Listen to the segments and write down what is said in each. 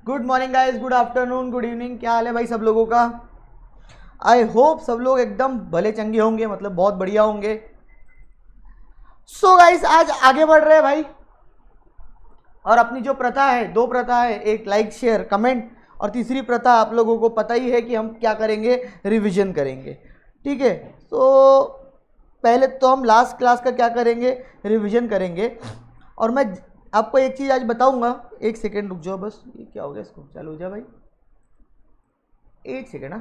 Good morning guys, good afternoon, good evening. क्या हाल है भाई सब लोगों का? आई होप सब लोग एकदम भले चंगे होंगे, मतलब बहुत बढ़िया होंगे। सो गाइस आज आगे बढ़ रहे हैं भाई, और अपनी जो प्रथा है, दो प्रथा है, एक लाइक शेयर कमेंट, और तीसरी प्रथा आप लोगों को पता ही है कि हम क्या करेंगे, रिवीजन करेंगे। ठीक है, तो पहले तो हम लास्ट क्लास का क्या करेंगे, रिवीजन करेंगे। और मैं आपको एक चीज़ आज बताऊंगा। एक सेकेंड रुक जाओ बस, ये क्या हो गया, इसको चालू हो जाए भाई, एक सेकेंड।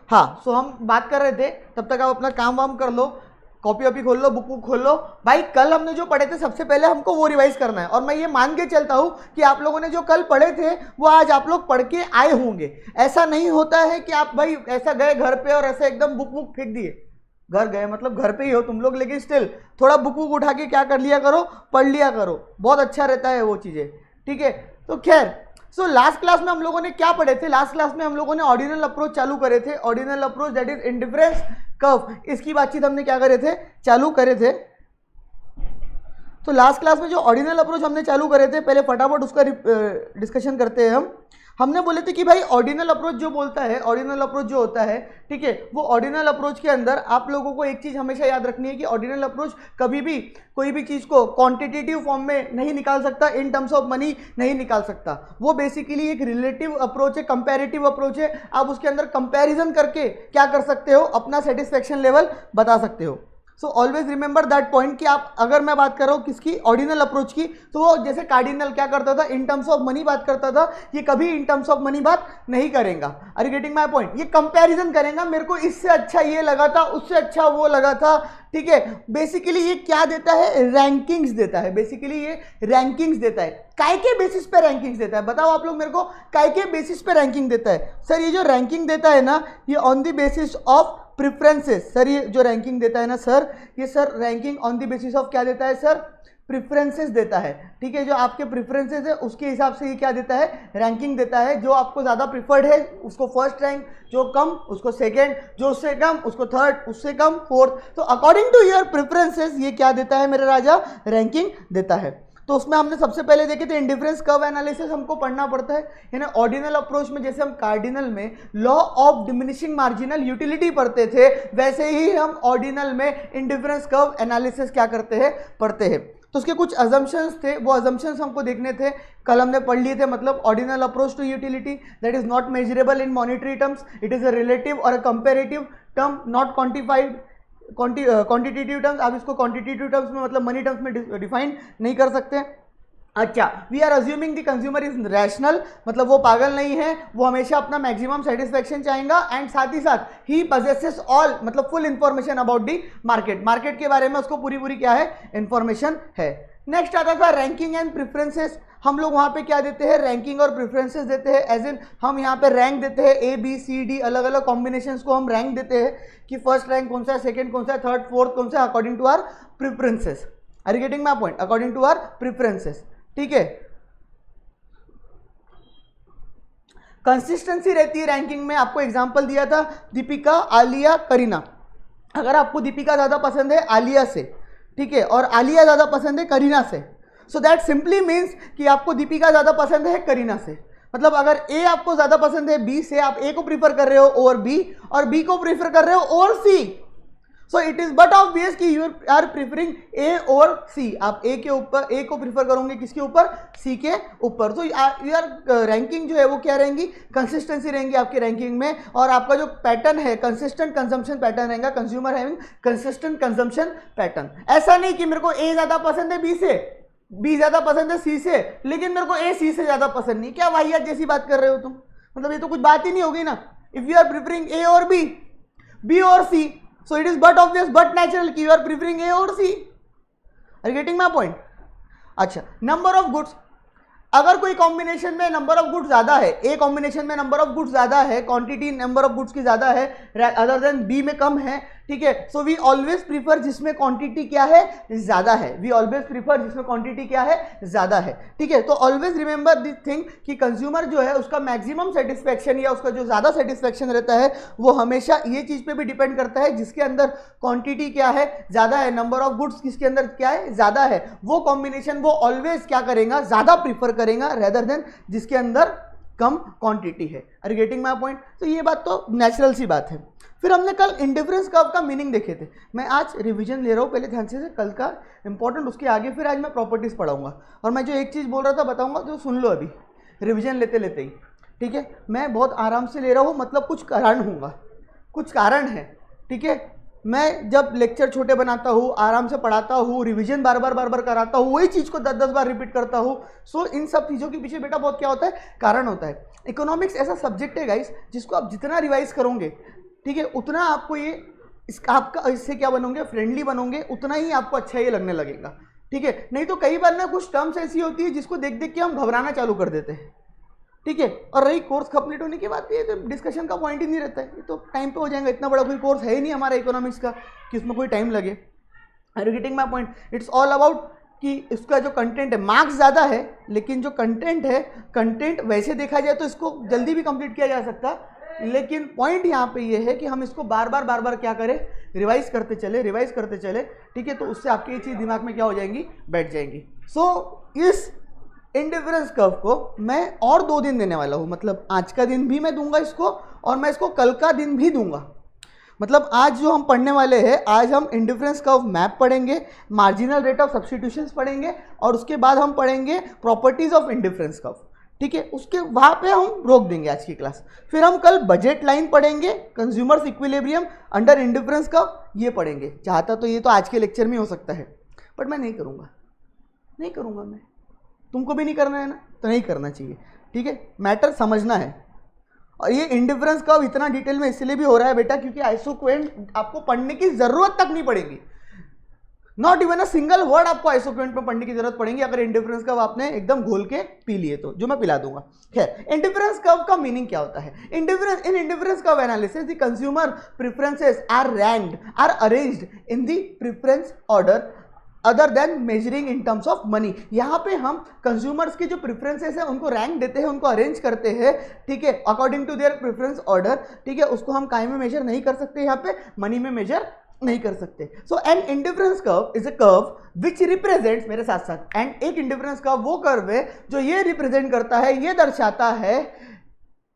हाँ, सो हम बात कर रहे थे, तब तक आप अपना काम वाम कर लो, कॉपी वॉपी खोल लो, बुक खोल लो भाई। कल हमने जो पढ़े थे सबसे पहले हमको वो रिवाइज करना है, और मैं ये मान के चलता हूँ कि आप लोगों ने जो कल पढ़े थे वो आज आप लोग पढ़ के आए होंगे। ऐसा नहीं होता है कि आप भाई ऐसा गए घर पे और ऐसे एकदम बुक फेंक दिए। घर गए मतलब घर पे ही हो तुम लोग, लेकिन स्टिल थोड़ा बुक उठा के क्या कर लिया करो, पढ़ लिया करो, बहुत अच्छा रहता है वो चीज़ें। ठीक है, तो खैर सो लास्ट क्लास में हम लोगों ने क्या पढ़े थे? लास्ट क्लास में हम लोगों ने ऑर्डिनल अप्रोच चालू करे थे। Ordinal approach that is indifference curve, इसकी बातचीत हमने क्या करे थे, चालू करे थे। तो लास्ट क्लास में जो ऑर्डिनल अप्रोच हमने चालू करे थे, पहले फटाफट उसका डिस्कशन करते हैं हमने बोले थे कि भाई ऑर्डिनल अप्रोच जो बोलता है, ऑर्डिनल अप्रोच जो होता है, ठीक है, वो ऑर्डिनल अप्रोच के अंदर आप लोगों को एक चीज़ हमेशा याद रखनी है कि ऑर्डिनल अप्रोच कभी भी कोई भी चीज़ को क्वांटिटेटिव फॉर्म में नहीं निकाल सकता, इन टर्म्स ऑफ मनी नहीं निकाल सकता। वो बेसिकली एक रिलेटिव अप्रोच है, कंपैरेटिव अप्रोच है। आप उसके अंदर कंपैरिजन करके क्या कर सकते हो, अपना सेटिस्फेक्शन लेवल बता सकते हो। So always remember that point कि आप, अगर मैं बात कर रहा हूँ किसकी, ऑर्डिनल अप्रोच की, तो वो जैसे कार्डिनल क्या करता था, इन टर्म्स ऑफ मनी बात करता था, ये कभी इन टर्म्स ऑफ मनी बात नहीं करेगा। Are you getting my point? ये कंपैरिजन करेगा, मेरे को इससे अच्छा ये लगा था, उससे अच्छा वो लगा था। ठीक है, बेसिकली ये क्या देता है, रैंकिंग्स देता है। बेसिकली ये रैंकिंग्स देता है। काय के बेसिस पे रैंकिंग्स देता है? बताओ आप लोग मेरे को, काय के बेसिस पे रैंकिंग देता है? सर ये जो रैंकिंग देता है ना, ये on the basis of preferences. Sir ये जो रैंकिंग देता है ना सर, ये sir ranking on the basis of क्या देता है सर, प्रिफरेंसेस देता है। ठीक है, जो आपके प्रिफरेंसेस है उसके हिसाब से ये क्या देता है, रैंकिंग देता है। जो आपको ज़्यादा प्रिफर्ड है उसको फर्स्ट रैंक, जो कम उसको सेकंड, जो उससे कम उसको थर्ड, उससे कम फोर्थ। तो अकॉर्डिंग टू योर प्रिफरेंसेस ये क्या देता है मेरे राजा, रैंकिंग देता है। तो उसमें हमने सबसे पहले देखे थे इंडिफरेंस कर्व एनालिसिस हमको पढ़ना पड़ता है, यानी ऑर्डिनल अप्रोच में जैसे हम कार्डिनल में law of diminishing marginal utility पढ़ते थे, वैसे ही हम ऑर्डिनल में इंडिफरेंस कर्व एनालिसिस क्या करते हैं, पढ़ते हैं। तो उसके कुछ अजम्पशंस थे, वो अजम्पशंस हमको देखने थे, कल हमने पढ़ लिए थे। मतलब ordinal approach to utility that is not measurable in monetary terms, it is a relative और a comparative term, not quantified quantitative terms. आप इसको क्वांटिटेटिव टर्म्स में मतलब मनी टर्म्स में डिफाइन नहीं कर सकते। अच्छा, we are assuming the consumer is rational, मतलब वो पागल नहीं है, वो हमेशा अपना मैक्सिमम सेटिस्फेक्शन चाहेगा, एंड साथ ही साथ ही पजेसेस ऑल, मतलब full information about the market, market के बारे में उसको पूरी पूरी क्या है, इंफॉर्मेशन है। नेक्स्ट आता था रैंकिंग एंड प्रेफरेंसेस। हम लोग वहाँ पे क्या देते हैं, रैंकिंग और प्रेफरेंसेस देते हैं, एज इन हम यहाँ पे रैंक देते हैं, ए बी सी डी अलग अलग कॉम्बिनेशंस को हम रैंक देते हैं कि फर्स्ट रैंक कौन सा है, सेकंड कौन सा है, थर्ड फोर्थ कौन सा है, according to our preferences. Are you getting my point? According to our preferences. ठीक है, कंसिस्टेंसी रहती है रैंकिंग में। आपको एग्जांपल दिया था दीपिका, आलिया, करीना। अगर आपको दीपिका ज़्यादा पसंद है आलिया से, ठीक है, और आलिया ज़्यादा पसंद है करीना से, सो दैट सिंपली मीन्स कि आपको दीपिका ज़्यादा पसंद है करीना से। मतलब अगर ए आपको ज़्यादा पसंद है बी से, आप ए को प्रीफर कर रहे हो ओवर बी, और बी को प्रीफर कर रहे हो over C, so it is but obvious कि यू आर प्रीफरिंग ए और सी। आप ए के ऊपर, ए को प्रीफर करोगे किसके ऊपर, सी के ऊपर। तो यार रैंकिंग जो है वो क्या रहेंगी, कंसिस्टेंसी रहेंगी आपकी रैंकिंग में, और आपका जो पैटर्न है कंसिस्टेंट कंजम्पशन पैटर्न रहेगा, consumer having consistent consumption pattern. ऐसा नहीं कि मेरे को ए ज्यादा पसंद है बी से, बी ज्यादा पसंद है सी से, लेकिन मेरे को ए सी से ज्यादा पसंद नहीं। क्या वाहियात जैसी बात कर रहे हो तुम? मतलब ये तो कुछ बात ही नहीं होगी ना। If you are preferring A और बी, बी और सी, so it is but obvious but natural कि you are preferring A और C. Are you getting my point? अच्छा, नंबर ऑफ गुड्स, अगर कोई कॉम्बिनेशन में नंबर ऑफ गुड्स ज्यादा है, ए कॉम्बिनेशन में नंबर ऑफ गुड्स ज्यादा है, क्वांटिटी नंबर ऑफ गुड्स की ज्यादा है, अदर देन बी में कम है, ठीक है। सो वी ऑलवेज प्रीफर जिसमें क्वांटिटी क्या है, ज्यादा है। वी ऑलवेज प्रीफर जिसमें क्वांटिटी क्या है, ज्यादा है, ठीक है। तो ऑलवेज रिमेंबर दिस थिंग कि कंज्यूमर जो है उसका मैक्सिमम सेटिस्फेक्शन या उसका जो ज्यादा सेटिस्फेक्शन रहता है वो हमेशा ये चीज पे भी डिपेंड करता है जिसके अंदर क्वांटिटी क्या है, ज्यादा है, नंबर ऑफ गुड्स किसके अंदर क्या है, ज्यादा है, वो कॉम्बिनेशन वो ऑलवेज क्या करेगा, ज्यादा प्रीफर करेगा रेदर देन जिसके अंदर कम क्वांटिटी है। Are you getting my point? तो ये बात तो नेचुरल सी बात है। फिर हमने कल इंडिफरेंस कर्व का मीनिंग देखे थे। मैं आज रिवीजन ले रहा हूँ, पहले ध्यान से कल का इंपॉर्टेंट, उसके आगे फिर आज मैं प्रॉपर्टीज पढ़ाऊंगा। और मैं जो एक चीज़ बोल रहा था बताऊंगा तो सुन लो अभी रिवीजन लेते लेते ही, ठीक है। मैं बहुत आराम से ले रहा हूँ, मतलब कुछ कारण होगा, कुछ कारण है, ठीक है। मैं जब लेक्चर छोटे बनाता हूँ, आराम से पढ़ाता हूँ, रिवीजन बार बार कराता हूँ, वही चीज़ को 10 बार रिपीट करता हूँ। सो इन सब चीज़ों के पीछे बेटा बहुत क्या होता है, कारण होता है। इकोनॉमिक्स ऐसा सब्जेक्ट है गाइस जिसको आप जितना रिवाइज करोगे, ठीक है, उतना आपको ये आपका इससे क्या बनोगे, फ्रेंडली बनोगे, उतना ही आपको अच्छा ये लगने लगेगा, ठीक है। नहीं तो कई बार ना कुछ टर्म्स ऐसी होती है जिसको देख देख के हम घबराना चालू कर देते हैं, ठीक है। और रही कोर्स कंप्लीट होने के बाद ये तो डिस्कशन का पॉइंट ही नहीं रहता है, ये तो टाइम पे हो जाएगा। इतना बड़ा कोई कोर्स है ही नहीं हमारा इकोनॉमिक्स का कि उसमें कोई टाइम लगे। Are you getting my point? It's all about कि इसका जो कंटेंट है, मार्क्स ज़्यादा है लेकिन जो कंटेंट है, कंटेंट वैसे देखा जाए तो इसको जल्दी भी कंप्लीट किया जा सकता, लेकिन पॉइंट यहाँ पे ये है कि हम इसको बार बार क्या करें, रिवाइज करते चले, ठीक है। तो उससे आपकी ये चीज़ दिमाग में क्या हो जाएंगी, बैठ जाएंगी। सो इस इंडिफरेंस कर्व को मैं और 2 दिन देने वाला हूँ, मतलब आज का दिन भी मैं दूंगा इसको और मैं इसको कल का दिन भी दूंगा। मतलब आज जो हम पढ़ने वाले हैं, आज हम इंडिफरेंस कर्व मैप पढ़ेंगे, मार्जिनल रेट ऑफ सब्स्टिट्यूशंस पढ़ेंगे और उसके बाद हम पढ़ेंगे प्रॉपर्टीज ऑफ इंडिफरेंस कर्व, ठीक है। उसके वहाँ पे हम रोक देंगे आज की क्लास। फिर हम कल बजट लाइन पढ़ेंगे, consumers equilibrium under indifference curve, ये पढ़ेंगे। चाहता तो ये तो आज के लेक्चर में हो सकता है, बट मैं नहीं करूँगा मैं। तुमको भी नहीं करना है ना, तो नहीं करना चाहिए, ठीक है। मैटर समझना है। और ये इंडिफरेंस कर्व इतना डिटेल में इसलिए भी हो रहा है बेटा क्योंकि आइसोक्वेंट आपको पढ़ने की जरूरत तक नहीं पड़ेगी, not even a single word आपको आइसोक्वेंट में पढ़ने की जरूरत पड़ेगी अगर इंडिफरेंस कर्व आपने एकदम घोल के पी लिए तो, जो मैं पिला दूंगा। खैर, इंडिफरेंस कर्व का मीनिंग क्या होता है? In indifference curve analysis the consumer preferences are ranked, are arranged in the preference order other than measuring in terms of money. यहाँ पे हम कंज्यूमर्स के जो प्रेफरेंसेस हैं उनको रैंक देते हैं, उनको अरेंज करते हैं, ठीक है, according to their preference order, ठीक है। उसको हम काय में मेजर नहीं कर सकते, यहाँ पे मनी में मेजर नहीं कर सकते। So an indifference curve is a curve which represents, मेरे साथ साथ, एंड एक इंडिफरेंस कर्व वो कर्व है जो ये रिप्रेजेंट करता है, ये दर्शाता है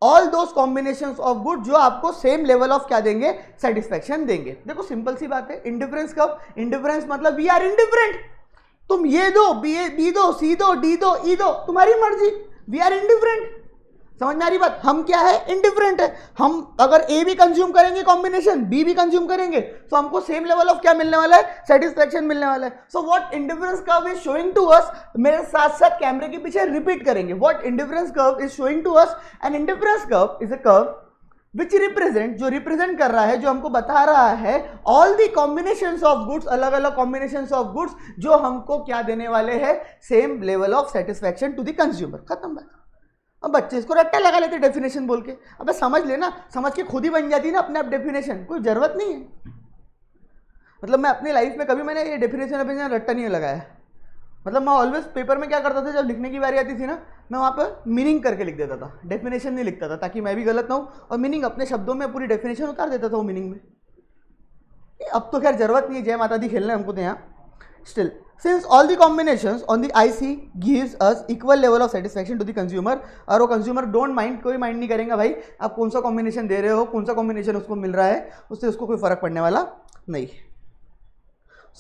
all those combinations of good जो आपको सेम लेवल ऑफ क्या देंगे, सेटिस्फेक्शन देंगे। देखो सिंपल सी बात है, इंडिफरेंस कर्व, इंडिफरेंस मतलब वी आर इंडिफरेंट, तुम ये दो, बी दो, सी दो, डी दो, ई दो, तुम्हारी मर्जी, वी आर इंडिफरेंट। समझ में आ रही बात? हम क्या है, इंडिफरेंट है। हम अगर ए भी कंज्यूम करेंगे कॉम्बिनेशन, बी भी कंज्यूम करेंगे, तो हमको सेम लेवल ऑफ क्या मिलने वाला है, सेटिस्फेक्शन मिलने वाला है। So what indifference curve is showing to us, मेरे साथ साथ कैमरे के पीछे रिपीट करेंगे, what indifference curve is showing to us, and indifference curve is a curve which represent, जो रिप्रेजेंट कर रहा है, जो हमको बता रहा है all the combinations of goods, अलग अलग कॉम्बिनेशंस ऑफ गुड्स जो हमको क्या देने वाले हैं, same level of satisfaction to the consumer. खत्म बात। अब बच्चे इसको रट्टा लगा लेते डेफिनेशन बोल के, अबे समझ लेना, समझ के खुद ही बन जाती है ना अपने आप डेफिनेशन, कोई जरूरत नहीं है। मतलब मैं अपनी लाइफ में कभी मैंने ये डेफिनेशन रट्टा नहीं लगाया। मतलब मैं ऑलवेज पेपर में क्या करता था, जब लिखने की बारी आती थी ना, मैं वहाँ पर मीनिंग करके लिख देता था, डेफिनेशन नहीं लिखता था, ताकि मैं भी गलत ना हूँ, और मीनिंग अपने शब्दों में पूरी डेफिनेशन उतार देता था वो मीनिंग में। अब तो खैर जरूरत नहीं है, जय माता दी खेलना है हमको तो यहाँ। Still, since all the combinations on the IC gives us equal level of satisfaction to the consumer, और वो कंज्यूमर डोंट माइंड, कोई माइंड नहीं करेंगे भाई आप कौन सा कॉम्बिनेशन दे रहे हो, कौन सा कॉम्बिनेशन उसको मिल रहा है, उससे उसको कोई फर्क पड़ने वाला नहीं।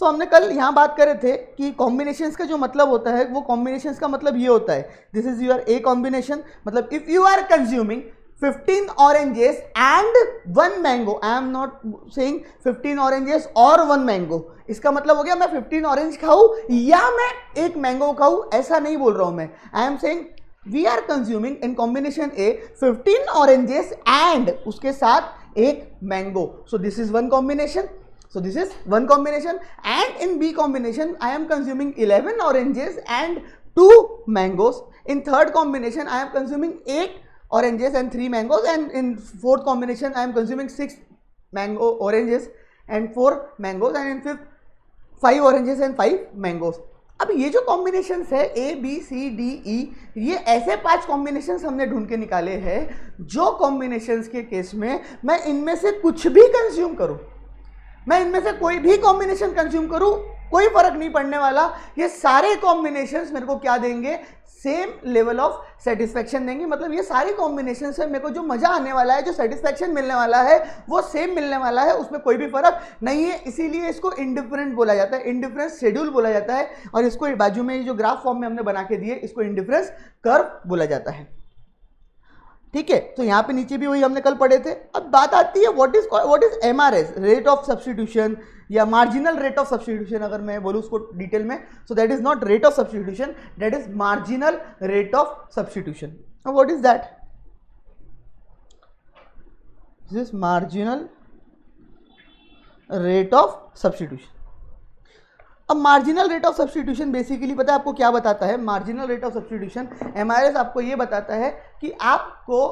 सो हमने कल यहाँ बात करे थे कि कॉम्बिनेशंस का जो मतलब होता है, वो कॉम्बिनेशंस का मतलब ये होता है, this is your a combination, मतलब if you are consuming 15 oranges and 1 mango, I am not saying 15 oranges और 1 mango, इसका मतलब हो गया मैं 15 ऑरेंज खाऊं या मैं एक मैंगो खाऊं, ऐसा नहीं बोल रहा हूं मैं। I am saying we are consuming in combination A 15 oranges and उसके साथ एक mango, so this is one combination, so this is one combination, and in B combination I am consuming 11 oranges and 2 mangoes, in third combination I am consuming 8 oranges and 3 mangoes, and in fourth combination I am consuming 6 mango oranges and 4 mangoes, and in fifth 5 oranges and 5 mangoes. अब ये जो combination है A B C D E, ये ऐसे 5 combination हमने ढूंढ के निकाले हैं जो कॉम्बिनेशंस के केस में मैं इनमें से कुछ भी कंज्यूम करूं, मैं इनमें से कोई भी कॉम्बिनेशन कंज्यूम करूं, कोई फर्क नहीं पड़ने वाला, ये सारे कॉम्बिनेशंस मेरे को क्या देंगे, सेम लेवल ऑफ सेटिस्फैक्शन देंगे। मतलब ये सारे कॉम्बिनेशन से मेरे को जो मजा आने वाला है, जो सेटिस्फैक्शन मिलने वाला है, वो सेम मिलने वाला है, उसमें कोई भी फर्क नहीं है। इसीलिए इसको इंडिफरेंट बोला जाता है, इंडिफरेंस शेड्यूल बोला जाता है, और इसको बाजू में जो ग्राफ फॉर्म में हमने बना के दिए इसको इंडिफरेंस कर्व बोला जाता है। ठीक है, तो यहाँ पे नीचे भी वही हमने कल पढ़े थे। अब बात आती है what is MRS, rate of substitution या मार्जिनल रेट ऑफ सब्स्टिट्यूशन, अगर मैं बोलूँ उसको डिटेल में, so that is not rate of substitution, that is marginal rate of substitution. What is that? This is marginal rate of substitution. अब marginal rate of substitution basically पता है आपको क्या बताता है? Marginal rate of substitution MRS आपको ये बताता है कि आपको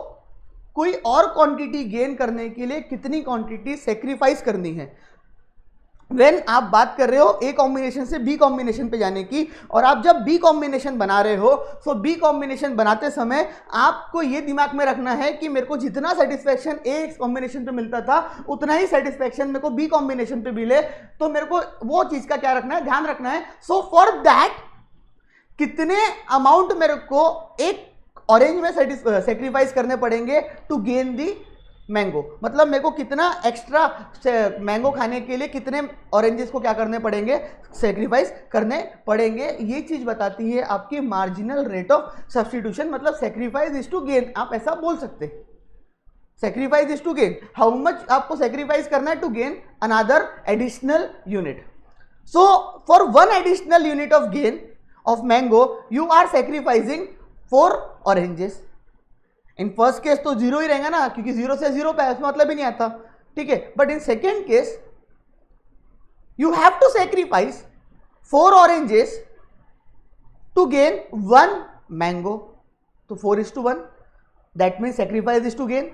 कोई और क्वांटिटी गेन करने के लिए कितनी क्वांटिटी सेक्रीफाइस करनी है। व्हेन आप बात कर रहे हो A कॉम्बिनेशन से B कॉम्बिनेशन पे जाने की, और आप जब B कॉम्बिनेशन बना रहे हो, सो B कॉम्बिनेशन बनाते समय आपको ये दिमाग में रखना है कि मेरे को जितना सेटिस्फैक्शन A कॉम्बिनेशन पे मिलता था उतना ही सेटिस्फैक्शन मेरे को B कॉम्बिनेशन पे मिले, तो मेरे को वो चीज का क्या रखना है, ध्यान रखना है। सो फॉर दैट कितने अमाउंट मेरे को एक ऑरेंज में सेक्रीफाइस करने पड़ेंगे टू गेन दी मैंगो, मतलब मेरे को कितना एक्स्ट्रा मैंगो खाने के लिए कितने ऑरेंजेस को क्या करने पड़ेंगे, सेक्रीफाइस करने पड़ेंगे। ये चीज बताती है आपकी मार्जिनल रेट ऑफ सब्स्टिट्यूशन, मतलब सेक्रीफाइस इज टू गेन, आप ऐसा बोल सकते हैं, sacrifice is to gain, how much आपको सेक्रीफाइस करना है to gain another additional unit. So for 1 additional unit of gain of mango you are sacrificing 4 oranges. In first case तो 0 ही रहेगा ना, क्योंकि 0 से 0 पे उसमें मतलब ही नहीं आता, ठीक है। But in second case you have to sacrifice 4 oranges to gain 1 mango, तो 4:1, that means sacrifice is to gain,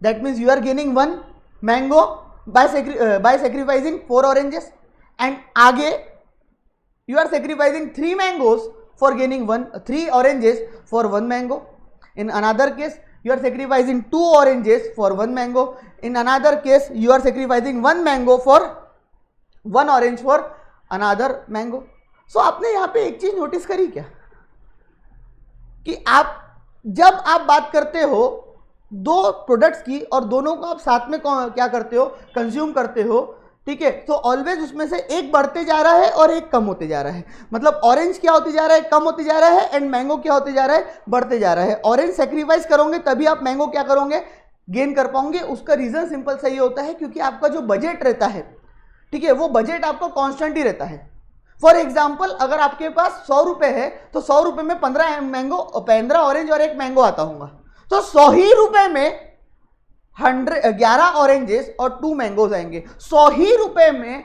that means you are gaining 1 mango by sacrificing 4 oranges, and आगे you are sacrificing 3 mangoes for gaining 3 oranges for 1 mango. In another case, you are sacrificing 2 oranges for 1 mango. In another case, you are sacrificing 1 mango for 1 orange for another mango. So आपने यहाँ पे एक चीज notice करी क्या, कि आप जब आप बात करते हो 2 प्रोडक्ट्स की और दोनों को आप साथ में क्या करते हो, कंज्यूम करते हो, ठीक है, तो ऑलवेज उसमें से एक बढ़ते जा रहा है और एक कम होते जा रहा है। मतलब ऑरेंज क्या होते जा रहा है, कम होते जा रहा है, एंड मैंगो क्या होते जा रहा है, बढ़ते जा रहा है। ऑरेंज सेक्रीफाइस करोगे तभी आप मैंगो क्या करोगे, गेन कर पाओगे। उसका रीजन सिंपल सही होता है, क्योंकि आपका जो बजट रहता है, ठीक है, वो बजट आपका कांस्टेंट ही रहता है। फॉर एग्जाम्पल, अगर आपके पास 100 रुपए है तो 100 रुपए में 15 ऑरेंज और 1 मैंगो आता होगा, तो 100 ही रुपए में 11 ऑरेंजेस और 2 मैंगोज आएंगे। 100 ही रुपए में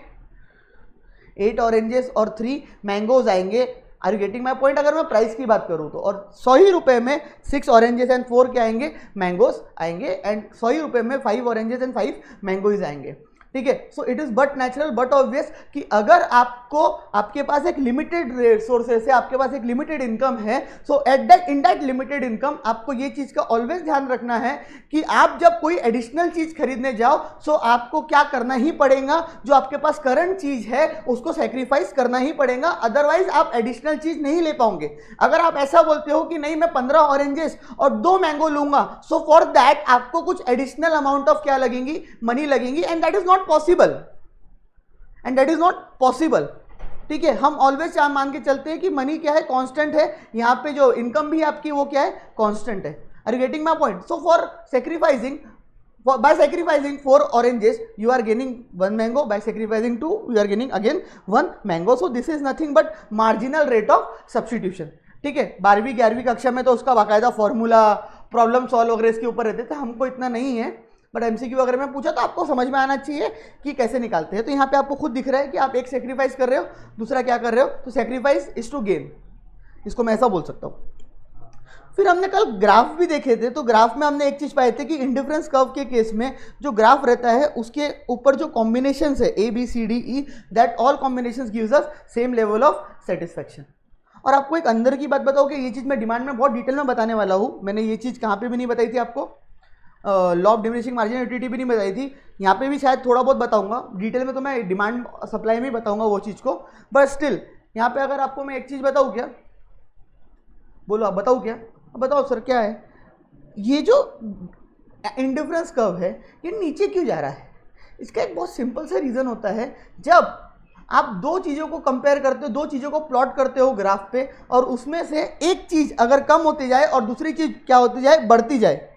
8 ऑरेंजेस और 3 मैंगोज आएंगे। Are you getting my point? अगर मैं प्राइस की बात करूं तो, और 100 ही रुपए में 6 ऑरेंजेस एंड 4 क्या आएंगे, मैंगोज आएंगे, एंड 100 ही रुपए में 5 ऑरेंजेस एंड 5 मैंगोज आएंगे, ठीक है। सो it is but natural but obvious कि अगर आपके पास एक लिमिटेड रिसोर्सेस है, आपके पास एक लिमिटेड इनकम है, सो इन दैट लिमिटेड इनकम आपको ये चीज का ऑलवेज ध्यान रखना है कि आप जब कोई एडिशनल चीज खरीदने जाओ, सो आपको क्या करना ही पड़ेगा, जो आपके पास करंट चीज है उसको सेक्रीफाइस करना ही पड़ेगा, अदरवाइज आप एडिशनल चीज नहीं ले पाओगे। अगर आप ऐसा बोलते हो कि नहीं मैं 15 ऑरेंजेस और 2 मैंगो लूंगा, सो फॉर दैट आपको कुछ एडिशनल अमाउंट ऑफ क्या लगेंगी, मनी लगेंगी, and that is not possible, and that is not possible, ठीक है। हम ऑलवेज मान के चलते हैं कि मनी क्या है, कांस्टेंट है, यहाँ पे जो इनकम भी आपकी वो क्या है, कांस्टेंट है। Are you getting my point? So for sacrificing, by sacrificing 4 oranges you are gaining 1 mango, by sacrificing 2 you are gaining again 1 mango. So this is nothing but marginal rate of substitution, ठीक है। 12वीं 11वीं कक्षा में तो उसका बाकायदा formula, problem solve वगैरह इसके ऊपर रहते थे, हमको इतना नहीं है, बट एमसीक्यू अगर मैं पूछा तो आपको समझ में आना चाहिए कि कैसे निकालते हैं। तो यहाँ पे आपको खुद दिख रहा है कि आप एक सेक्रीफाइस कर रहे हो, दूसरा क्या कर रहे हो, तो सेक्रीफाइस इज टू गेन, इसको मैं ऐसा बोल सकता हूँ। फिर हमने कल ग्राफ भी देखे थे, तो ग्राफ में हमने एक चीज़ पाए थे कि इंडिफरेंस कर्व के केस में जो ग्राफ रहता है उसके ऊपर जो कॉम्बिनेशंस है A B C D E, that all combinations gives us same level of satisfaction. और आपको एक अंदर की बात बताओ कि ये चीज़ मैं डिमांड में बहुत डिटेल में बताने वाला हूँ। मैंने ये चीज़ कहाँ पे भी नहीं बताई थी आपको, law of diminishing margin utility भी नहीं बताई थी, यहाँ पे भी शायद थोड़ा बहुत बताऊंगा डिटेल में, तो मैं डिमांड सप्लाई में ही बताऊंगा वो चीज़ को। बट स्टिल यहाँ पे अगर आपको मैं एक चीज़ बताऊँ, क्या बोलो आप, बताऊँ क्या, बताओ सर क्या है, ये जो इंडिफरेंस कर्व है ये नीचे क्यों जा रहा है? इसका एक बहुत सिंपल सा रीज़न होता है, जब आप दो चीज़ों को कंपेयर करते हो, दो चीज़ों को प्लॉट करते हो ग्राफ पे, और उसमें से एक चीज़ अगर कम होती जाए और दूसरी चीज़ क्या होती जाए, बढ़ती जाए।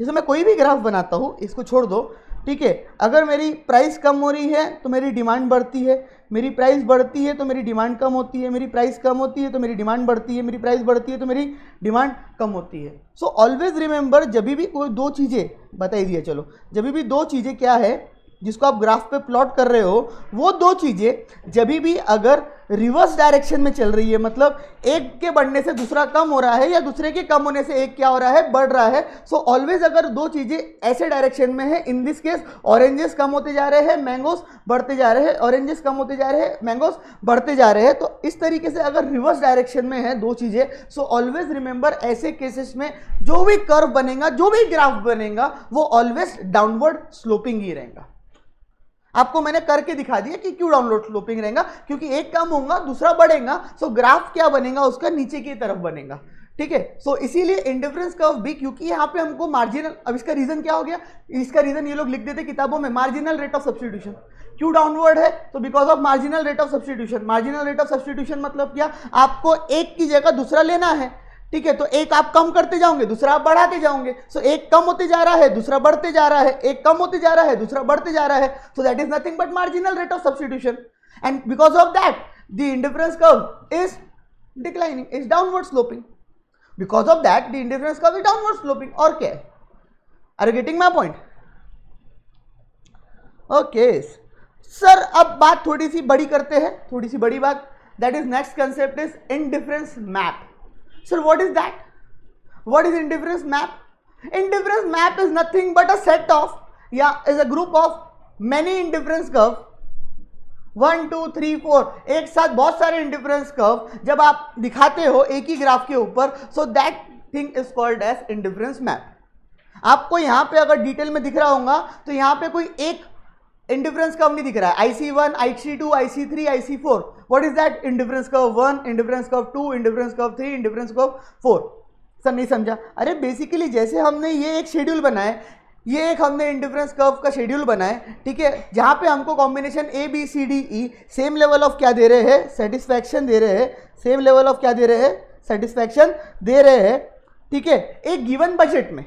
जैसे मैं कोई भी ग्राफ बनाता हूँ, इसको छोड़ दो, ठीक है, अगर मेरी प्राइस कम हो रही है तो मेरी डिमांड बढ़ती है, मेरी प्राइस बढ़ती है तो मेरी डिमांड कम होती है, मेरी प्राइस कम होती है तो मेरी डिमांड बढ़ती है, मेरी प्राइस बढ़ती है तो मेरी डिमांड कम होती है। सो ऑलवेज रिमेंबर, जब भी कोई दो चीज़ें बताई दी है, चलो जब भी दो चीज़ें क्या है जिसको आप ग्राफ पे प्लॉट कर रहे हो, वो दो चीज़ें जब भी अगर रिवर्स डायरेक्शन में चल रही है, मतलब एक के बढ़ने से दूसरा कम हो रहा है या दूसरे के कम होने से एक क्या हो रहा है, बढ़ रहा है। सो ऑलवेज अगर दो चीज़ें ऐसे डायरेक्शन में है, इन दिस केस ऑरेंजेस कम होते जा रहे हैं, मैंगोस बढ़ते जा रहे हैं, ऑरेंजेस कम होते जा रहे हैं, मैंगोस बढ़ते जा रहे हैं, तो इस तरीके से अगर रिवर्स डायरेक्शन में है दो चीज़ें, सो ऑलवेज रिमेंबर ऐसे केसेस में जो भी कर्व बनेगा, जो भी ग्राफ बनेगा, वो ऑलवेज डाउनवर्ड स्लोपिंग ही रहेगा। आपको मैंने करके दिखा दिया कि क्यों डाउनवर्ड स्लोपिंग रहेगा, क्योंकि एक कम होगा दूसरा बढ़ेगा, सो ग्राफ क्या बनेगा, उसका नीचे की तरफ बनेगा, ठीक है। सो इसीलिए इंडिफरेंस कर्व भी, क्योंकि यहाँ पे हमको मार्जिनल, अब इसका रीजन क्या हो गया, इसका रीजन ये लोग लिख देते किताबों में, मार्जिनल रेट ऑफ सब्स्टिट्यूशन। क्यों डाउनवर्ड है, तो because of marginal rate of substitution. Marginal rate of substitution मतलब क्या, आपको एक की जगह दूसरा लेना है, ठीक है, तो एक आप कम करते जाओगे, दूसरा आप बढ़ाते जाओगे। सो एक कम होते जा रहा है, दूसरा बढ़ते जा रहा है, एक कम होते जा रहा है, दूसरा बढ़ते जा रहा है, so that is nothing but marginal rate of substitution, and because of that the indifference curve is declining, is downward sloping, because of that the indifference curve is downward sloping. और क्या है, are you getting my point? Okay sir, अब बात थोड़ी सी बड़ी करते हैं, थोड़ी सी बड़ी बात, that is next concept is indifference map. Sir, what is that? What is indifference map? Indifference map is nothing but a set of, is a group of many indifference curve, 1 2 3 4, एक साथ बहुत सारे इंडिफरेंस कर्व जब आप दिखाते हो एक ही graph के ऊपर, so that thing is called as indifference map. आपको यहाँ पे अगर डिटेल में दिख रहा होगा तो यहाँ पे कोई एक इंडिफरेंस कर्व नहीं दिख रहा है, IC1, IC2, IC3, IC4, what is that, indifference curve 1, indifference curve 2, indifference curve 3, indifference curve 4। Sir नहीं समझा, अरे बेसिकली जैसे हमने ये एक शेड्यूल बनाया, ये एक हमने इंडिफरेंस कर्व का शेड्यूल बनाया, ठीक है, जहाँ पे हमको combination A B C D E same level of क्या दे रहे हैं, सेटिस्फैक्शन दे रहे हैं, सेम लेवल ऑफ क्या दे रहे हैं, सेटिस्फैक्शन दे रहे हैं, ठीक है, एक गिवन बजट में,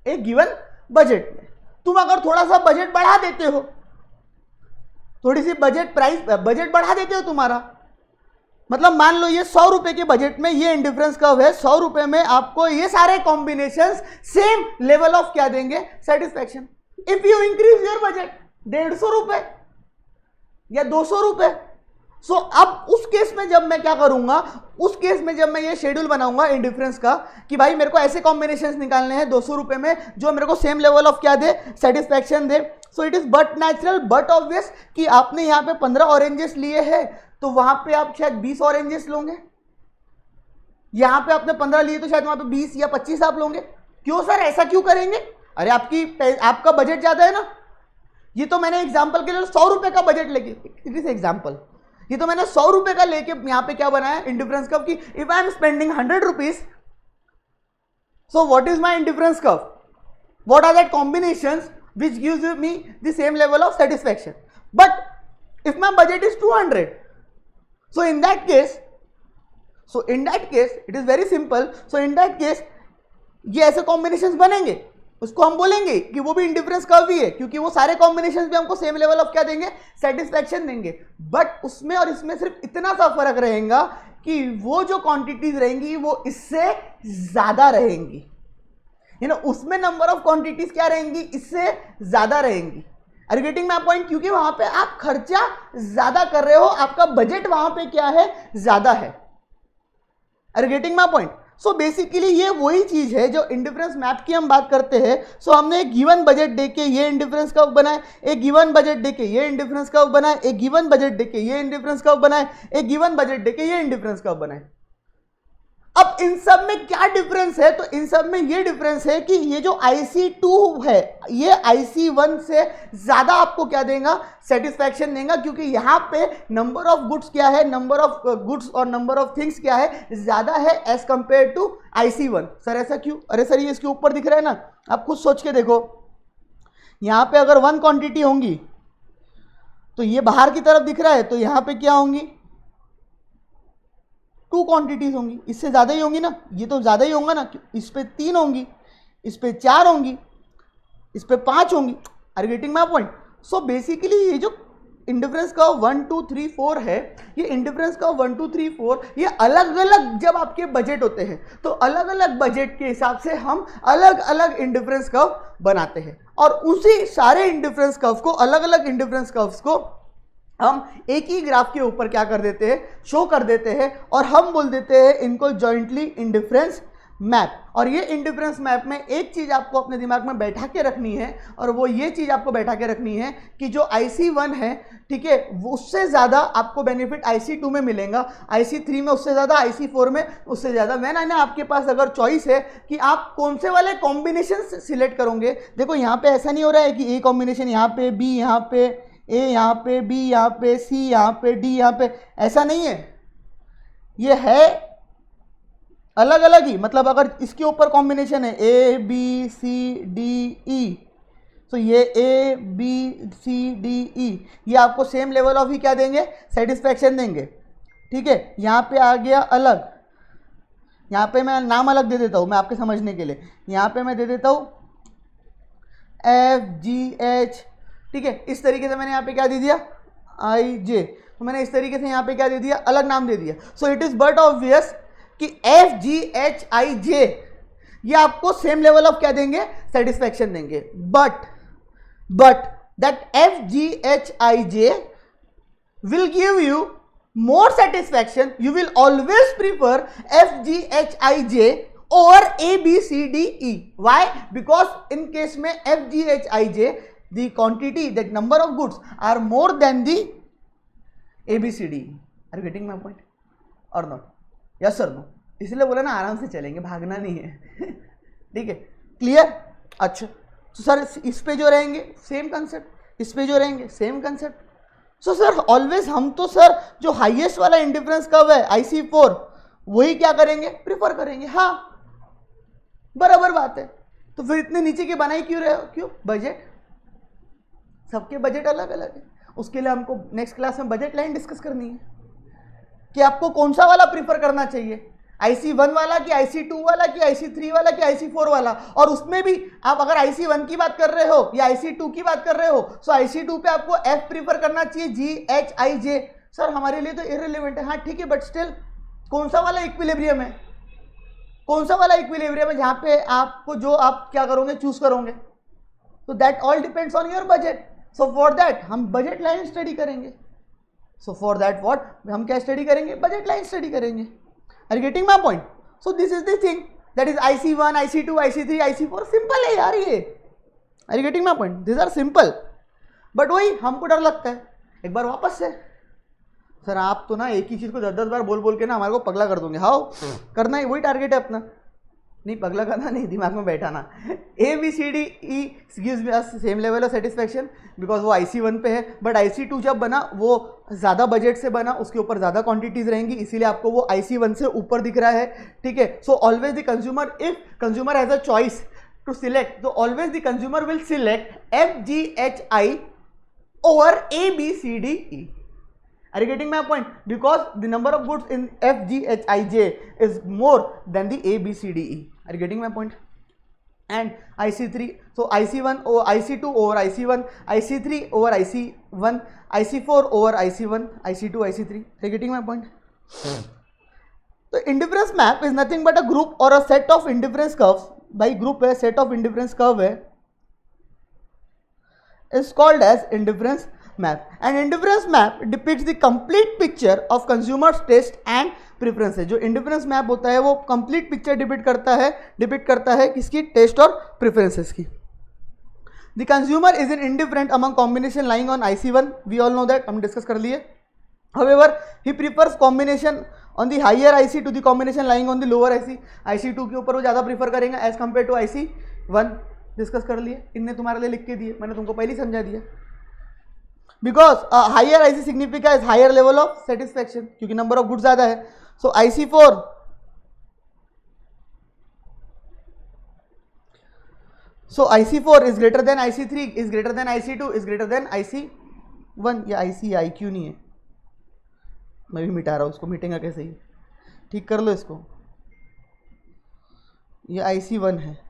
एक गिवन बजट में। तुम अगर थोड़ा सा बजट बढ़ा देते हो, थोड़ी सी बजट बढ़ा देते हो तुम्हारा, मतलब मान लो ये 100 रुपए के बजट में ये इंडिफरेंस कर्व है, 100 रुपए में आपको ये सारे कॉम्बिनेशंस सेम लेवल ऑफ क्या देंगे, satisfaction. If you increase your budget 150 रुपए या 200 रुपए, सो अब उस केस में जब मैं क्या करूंगा, उस केस में जब मैं ये शेड्यूल बनाऊंगा इंडिफरेंस का कि भाई मेरे को ऐसे कॉम्बिनेशंस निकालने हैं 200 रुपए में जो मेरे को सेम लेवल ऑफ क्या दे, सेटिस्फैक्शन दे। So it is but natural but obvious कि आपने यहाँ पे 15 ऑरेंजेस लिए हैं तो वहां पे आप शायद 20 ऑरेंजेस लोगे, यहाँ पे आपने 15 लिए तो शायद वहां पे 20 या 25 आप लोगे। क्यों सर, ऐसा क्यों करेंगे? अरे आपका बजट ज्यादा है ना। ये तो मैंने एग्जाम्पल के लिए 100 रुपए का बजट लेके, इट इज एग्जाम्पल, ये तो मैंने 100 रुपए का लेके यहाँ पे क्या बनाया इंडिफरेंस कर्व की, if I am spending 100 rupees, so what is my indifference curve, what are that combinations which gives me the same level of satisfaction. But if my budget is 200, so in that case it is very simple. So in that case ये ऐसे combinations बनेंगे, उसको हम बोलेंगे कि वो भी indifference curve ही है, क्योंकि वो सारे कॉम्बिनेशंस भी हमको सेम लेवल ऑफ क्या देंगे, सेटिस्फैक्शन देंगे। बट उसमें और इसमें सिर्फ इतना सा फर्क रहेगा कि वो जो क्वांटिटीज रहेंगी वो इससे ज्यादा रहेंगी, उसमें नंबर ऑफ क्वांटिटीज क्या रहेंगी, इससे ज्यादा रहेंगी। Are you getting my point? क्योंकि वहां पे आप खर्चा ज्यादा कर रहे हो, आपका बजट वहां पे क्या है, ज्यादा है। Are you getting my point? So basically ये वही चीज है जो इंडिफरेंस मैप की हम बात करते हैं। सो हमने एक गिवन बजट देके ये इंडिफरेंस कर्व बनाए, एक गिवन बजट देके ये इंडिफरेंस कर्व बनाए, एक गिवन बजट देके ये इंडिफरेंस कर्व बनाए, एक गिवन बजट देके ये इंडिफरेंस कर्व बनाए। अब इन सब में क्या डिफरेंस है? तो इन सब में ये डिफरेंस है कि ये जो IC2 है ये IC1 से ज्यादा आपको क्या देगा? सेटिस्फैक्शन देगा, क्योंकि यहां पे नंबर ऑफ गुड्स क्या है, नंबर ऑफ गुड्स और नंबर ऑफ थिंग्स क्या है, ज्यादा है as compare to IC1। Sir ऐसा क्यों? अरे सर ये इसके ऊपर दिख रहा है ना, आप खुद सोच के देखो। यहां पे अगर 1 क्वांटिटी होंगी तो ये बाहर की तरफ दिख रहा है, तो यहां पे क्या होंगी? 2 क्वांटिटीज होंगी, इससे ज्यादा ही होंगी ना, ये तो ज्यादा ही होगा ना। इस पे 3 होंगी, इस पे 4 होंगी, इस पे 5 होंगी। Are you getting my point? So basically ये जो इंडिफरेंस कर्व 1 2 3 4 है, ये इंडिफरेंस कर्व 1 2 3 4 ये अलग अलग जब आपके बजट होते हैं तो अलग अलग बजट के हिसाब से हम अलग अलग इंडिफरेंस कर्व बनाते हैं, और उसी सारे इंडिफरेंस कर्व को, अलग अलग इंडिफरेंस कर्व्स को हम एक ही ग्राफ के ऊपर क्या कर देते हैं? शो कर देते हैं, और हम बोल देते हैं इनको जॉइंटली इंडिफरेंस मैप। और ये इंडिफरेंस मैप में एक चीज आपको अपने दिमाग में बैठा के रखनी है, और वो ये चीज आपको बैठा के रखनी है कि जो IC1 है, ठीक है, उससे ज्यादा आपको बेनिफिट IC2 में मिलेगा, IC3 में उससे ज्यादा, IC4 में उससे ज्यादा। वैन आना आपके पास अगर चॉइस है कि आप कौन से वाले कॉम्बिनेशन सिलेक्ट करोगे। देखो यहाँ पे ऐसा नहीं हो रहा है कि A कॉम्बिनेशन यहाँ पे, B यहाँ पे, A यहाँ पे, B यहाँ पे, C यहाँ पे, D यहाँ पे, ऐसा नहीं है। ये है अलग अलग ही, मतलब अगर इसके ऊपर कॉम्बिनेशन है A B C D E, तो ये A B C D E ये आपको सेम लेवल ऑफ ही क्या देंगे? सेटिस्फैक्शन देंगे। ठीक है, यहाँ पे आ गया अलग, यहाँ पे मैं नाम अलग दे देता हूँ मैं आपके समझने के लिए। यहाँ पे मैं दे देता हूँ F G H, ठीक है। इस तरीके से मैंने यहाँ पे क्या दे दिया? IJ। तो मैंने इस तरीके से यहाँ पे क्या दे दिया? अलग नाम दे दिया। सो इट इज बट ऑब्वियस कि FGHIJ ये आपको सेम लेवल ऑफ क्या देंगे? सेटिस्फैक्शन देंगे। But that FGHIJ will give you more satisfaction. You will always prefer FGHIJ or ABCDE. Why? Because in case में FGHIJ the quantity, that number of goods are more than the ABCDE. Are you getting my point or not? Yes or no? इसलिए बोला ना आराम से चलेंगे, भागना नहीं है। ठीक है, क्लियर? अच्छा, तो सर इस पे जो रहेंगे सेम कंसेप्ट, इस पे जो रहेंगे same concept. So sir always हम तो सर जो हाईएस्ट वाला इंडिफरेंस कर्व है IC4 वही क्या करेंगे? प्रिफर करेंगे। हाँ बराबर बात है। तो फिर इतने नीचे के बनाई क्यों रहे हो? क्यों? बजट, सबके बजट अलग अलग है। उसके लिए हमको नेक्स्ट क्लास में बजट लाइन डिस्कस करनी है कि आपको कौन सा वाला प्रिफर करना चाहिए, IC1 वाला कि IC2 वाला कि IC3 वाला कि IC4 वाला। और उसमें भी आप अगर IC1 की बात कर रहे हो या IC2 की बात कर रहे हो, सो IC2 पे आपको F प्रीफर करना चाहिए, GHIJ। सर हमारे लिए तो इररिलेवेंट है। हाँ ठीक है, बट स्टिल कौन सा वाला इक्विलिब्रियम है, कौन सा वाला इक्विलिब्रियम है जहाँ पे आपको जो आप क्या करोगे? चूज करोगे। तो that all depends on your budget. So for that हम बजट लाइन स्टडी करेंगे। सो फॉर दैट व्हाट हम क्या स्टडी करेंगे? बजट लाइन स्टडी करेंगे। Are you getting my point? So this is the thing, that is IC1, IC2, IC3, IC4, simple है यार ये। Are you getting my point? These are simple, but वही हमको डर लगता है। एक बार वापस से सर आप तो ना एक ही चीज को 10-10 बार बोल बोल के ना हमारे को पगला कर दोगे। हाँ करना ही वही टारगेट है अपना, नहीं पगला करना नहीं, दिमाग में बैठाना। ABCDE gives us same level of satisfaction because वो IC1 पे है, बट IC2 जब बना वो ज़्यादा बजट से बना, उसके ऊपर ज़्यादा क्वांटिटीज रहेंगी, इसीलिए आपको वो IC1 से ऊपर दिख रहा है। ठीक है, so always the consumer, if consumer has a choice to select, तो always the consumer will select FGHI over ABCDE। Are you getting my point? Because the number of goods in FGHIJ is more than the ABCDE. Are you getting my point? And IC3, so IC1 over IC2 over IC1, IC3 over IC1, IC4 over IC1, IC2, IC3. Are you getting my point? The indifference map is nothing but a group or a set of indifference curves. By group है, set of indifference curve है, is called as indifference map. And indifference map depicts the complete picture of consumers taste and preferences. जो indifference map होता है वो complete picture depict करता है किसकी, test और प्रेफरेंसेस की. The consumer is indifferent among combination lying on IC1. We all know that, हम डिस्कस कर लिए. However, he prefers combination on the higher IC to the combination lying on the lower IC. IC2 के ऊपर वो ज़्यादा prefer करेंगे as compare to IC1. Discuss कर लिए, इनने तुम्हारे लिए लिख के दिए, मैंने तुमको पहले ही समझा दिया. Because higher IC signifies higher level of satisfaction, क्योंकि नंबर ऑफ गुड्स ज़्यादा है. So IC4 is greater than IC3 is greater than IC2 is greater than IC1. या IC क्यों नहीं है, मैं भी मिटा रहा हूँ उसको, मिटेगा कैसे ही, ठीक कर लो इसको. ये IC1 है.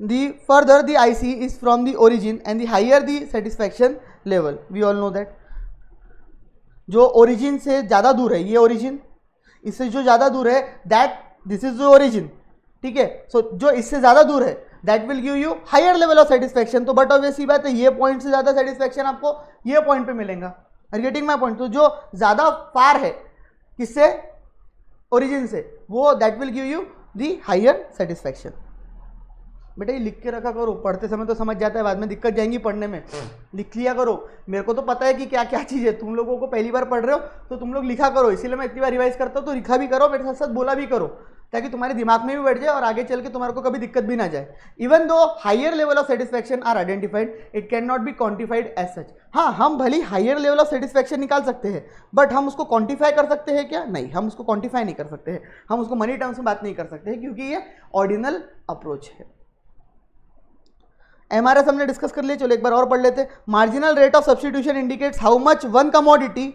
The further the IC is from the origin and the higher the satisfaction level. We all know that. जो origin से ज़्यादा दूर है, ये origin, इससे जो ज़्यादा दूर है that this is the origin. ठीक है. So जो इससे ज़्यादा दूर है that will give you higher level of satisfaction. तो बट ऑब्वियस सी बात है, ये पॉइंट से ज़्यादा सेटिस्फैक्शन आपको ये पॉइंट पे मिलेगा. Are you getting my point? तो जो ज़्यादा फार है किससे, ओरिजिन से, वो that will give you the higher satisfaction. बेटा ये लिख के रखा करो, पढ़ते समय तो समझ जाता है, बाद में दिक्कत जाएंगी पढ़ने में. लिख लिया करो. मेरे को तो पता है कि क्या क्या चीज़ है, तुम लोगों को पहली बार पढ़ रहे हो तो तुम लोग लिखा करो, इसीलिए मैं इतनी बार रिवाइज करता हूँ. तो लिखा भी करो, मेरे साथ साथ बोला भी करो, ताकि तुम्हारे दिमाग में भी बैठ जाए और आगे चल के तुम्हारे को कभी दिक्कत भी ना जाए. Even though higher level of satisfaction are identified, it can not be quantified as such. हाँ, हम भले हायर लेवल ऑफ सेटिस्फैक्शन निकाल सकते हैं, बट हम उसको क्वान्टिफाई कर सकते हैं क्या? नहीं, हम उसको क्वान्टिफाई नहीं कर सकते हैं. हम उसको मनी टर्म्स में बात नहीं कर सकते हैं, क्योंकि ये ऑर्डिनल अप्रोच है. MRS हमने डिस्कस कर लिया, चलो एक बार और पढ़ लेते. Marginal rate of substitution indicates how much one commodity.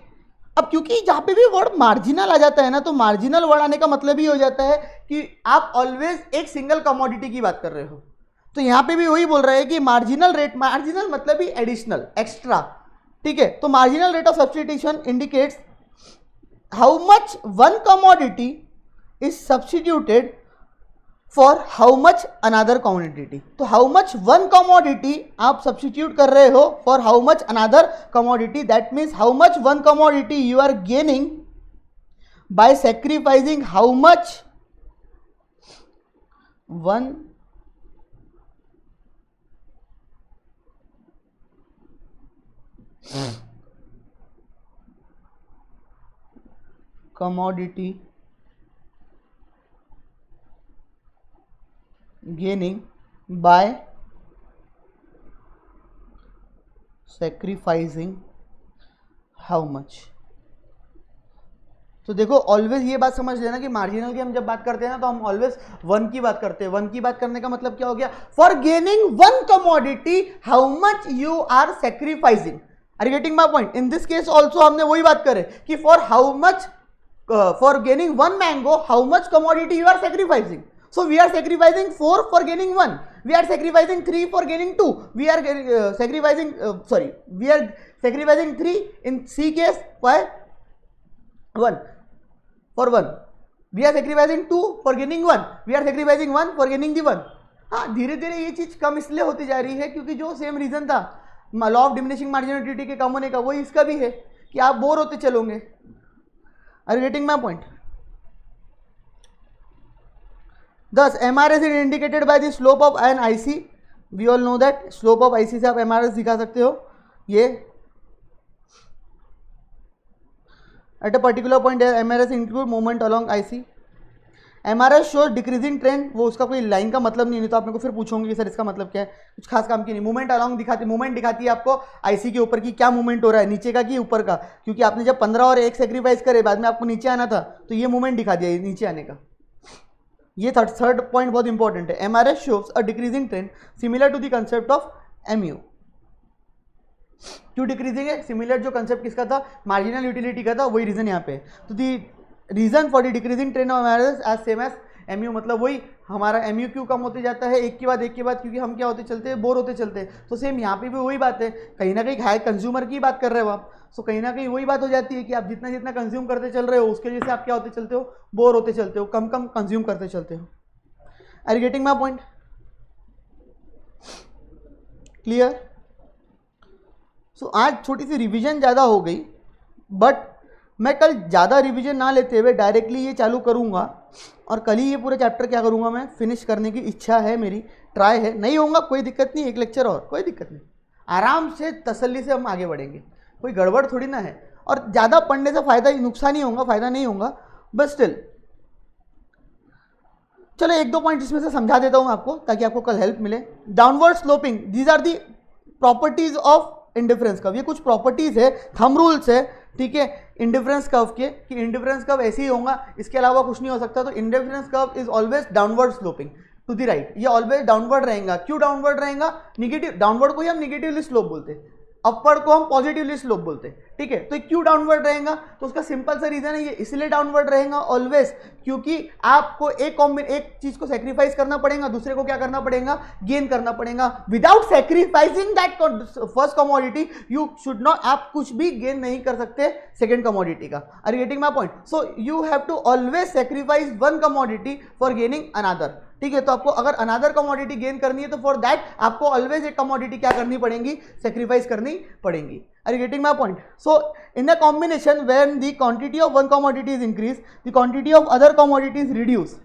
अब क्योंकि जहाँ पे भी वर्ड मार्जिनल आ जाता है ना, तो मार्जिनल वर्ड आने का मतलब ही हो जाता है कि आप ऑलवेज एक सिंगल कमोडिटी की बात कर रहे हो. तो यहाँ पे भी वही बोल रहा है कि मार्जिनल रेट, मार्जिनल मतलब ही एडिशनल, एक्स्ट्रा. ठीक है. तो marginal rate of substitution indicates how much one commodity is substituted for how much another commodity. तो हाउ मच वन कमोडिटी आप सब्स्टिट्यूट कर रहे हो for how much another commodity, that means how much one commodity you are gaining by sacrificing how much one commodity gaining by sacrificing how much. तो देखो always ये बात समझ लेना कि मार्जिनल की हम जब बात करते हैं ना, तो हम ऑलवेज वन की बात करते हैं. वन की बात करने का मतलब क्या हो गया? For gaining one commodity how much you are sacrificing. Are you getting my point? In this case also हमने वही बात करे कि for how much, for gaining one mango how much commodity you are sacrificing. So we are sacrificing 4 for gaining 1. We are sacrificing 3 for gaining 2. We are sacrificing we are sacrificing 3 in C case. Why? 1 for 1. We are sacrificing 2 for gaining 1. We are sacrificing 1 for gaining the 1. हाँ, धीरे धीरे ये चीज़ कम इसलिए होती जा रही है क्योंकि जो सेम रीज़न था law of diminishing marginal utility के कम होने का, वही इसका भी है कि आप बोर होते चलोगे. Are you getting my point? Thus, MRS is indicated by the slope of an IC. We all know that slope of IC से आप MRS दिखा सकते हो. ये at a particular point MRS include movement along IC. MRS shows decreasing trend. वो उसका कोई line का मतलब नहीं है, तो आप मेरे को फिर पूछोगे कि सर इसका मतलब क्या है. कुछ खास काम की नहीं. मूवमेंट अलॉन्ग दिखाती, मूवमेंट दिखाती है आपको IC के ऊपर की क्या मूवमेंट हो रहा है, नीचे का कि ऊपर का. क्योंकि आपने जब 15 और 1 सेक्रीफाइस करे, बाद में आपको नीचे आना था, तो ये मूवमेंट दिखा दिया नीचे आने का. ये थर्ड पॉइंट बहुत इंपॉर्टेंट है. MRS shows a decreasing trend similar to the concept of MU. क्यों डिक्रीजिंग है? सिमिलर जो कंसेप्ट किसका था, मार्जिनल यूटिलिटी का था, वही रीजन यहाँ पे. तो the reason for the decreasing trend of MRS as same as MU. मतलब वही हमारा MU क्यों कम होते जाता है एक के बाद क्योंकि हम क्या होते चलते हैं, बोर होते चलते हैं. तो सेम यहाँ पे भी वही बात है, कहीं ना कहीं हाई कंज्यूमर की बात कर रहे हो आप. सो कहीं ना कहीं वही बात हो जाती है कि आप जितना जितना कंज्यूम करते चल रहे हो, उसके वजह से आप क्या होते चलते हो, बोर होते चलते हो, कम कम कंज्यूम करते चलते हो. Are you getting my point? Clear? So आज छोटी सी रिवीजन ज़्यादा हो गई, बट मैं कल ज़्यादा रिवीजन ना लेते हुए डायरेक्टली ये चालू करूँगा और कल ही ये पूरे चैप्टर क्या करूँगा मैं फिनिश करने की इच्छा है मेरी, ट्राई है। नहीं होगा कोई दिक्कत नहीं, एक लेक्चर और, कोई दिक्कत नहीं, आराम से तसल्ली से हम आगे बढ़ेंगे, कोई गड़बड़ थोड़ी ना है। और ज़्यादा पढ़ने से फ़ायदा नुकसान ही होगा, फ़ायदा नहीं होगा, बट स्टिल चलो एक दो पॉइंट इसमें से समझा देता हूँ आपको ताकि आपको कल हेल्प मिले। Downward sloping, these are the properties of indifference curve. ये कुछ प्रॉपर्टीज है, थंब रूल्स है, ठीक है, इंडिफरेंस कर्व के, कि इंडिफरेंस कर्व ऐसे ही होगा, इसके अलावा कुछ नहीं हो सकता। तो indifference curve is always downward sloping to the right, ये ऑलवेज डाउनवर्ड रहेगा। क्यों डाउनवर्ड रहेगा? निगेटिव, डाउनवर्ड को ही हम निगेटिवली स्लोप बोलते हैं, अपवर्ड को हम पॉजिटिवली स्लोप बोलते हैं, ठीक है। तो क्यों डाउनवर्ड रहेगा? तो उसका सिंपल सा रीजन है, ये इसलिए डाउनवर्ड रहेगा ऑलवेज क्योंकि आपको एक चीज को सेक्रीफाइस करना पड़ेगा, दूसरे को क्या करना पड़ेगा? गेन करना पड़ेगा। Without sacrificing that first commodity you should not, आप कुछ भी गेन नहीं कर सकते सेकेंड कमोडिटी का। Are you getting my point? So you have to always sacrifice one commodity for gaining another, ठीक है। तो आपको अगर अनदर कमोडिटी गेन करनी है तो फॉर दैट आपको ऑलवेज एक कमोडिटी क्या करनी पड़ेगी? सेक्रीफाइस करनी पड़ेगी। Are you getting my point? So in a combination when the quantity of one commodity is increase, the quantity of other commodity is reduce,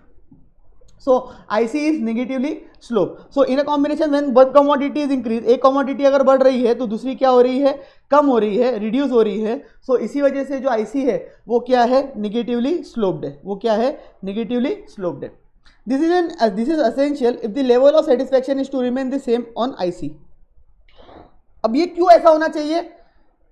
so IC is negatively slope. So in a combination when one commodity is increase, एक commodity अगर बढ़ रही है तो दूसरी क्या हो रही है? कम हो रही है, रिड्यूस हो रही है। so इसी वजह से जो IC है वो क्या है? नेगेटिवली स्लोप्ड है। वो क्या है? नेगेटिवली स्लोप्ड है। This is essential if the level of satisfaction is to remain the same on IC. अब ये क्यों ऐसा होना चाहिए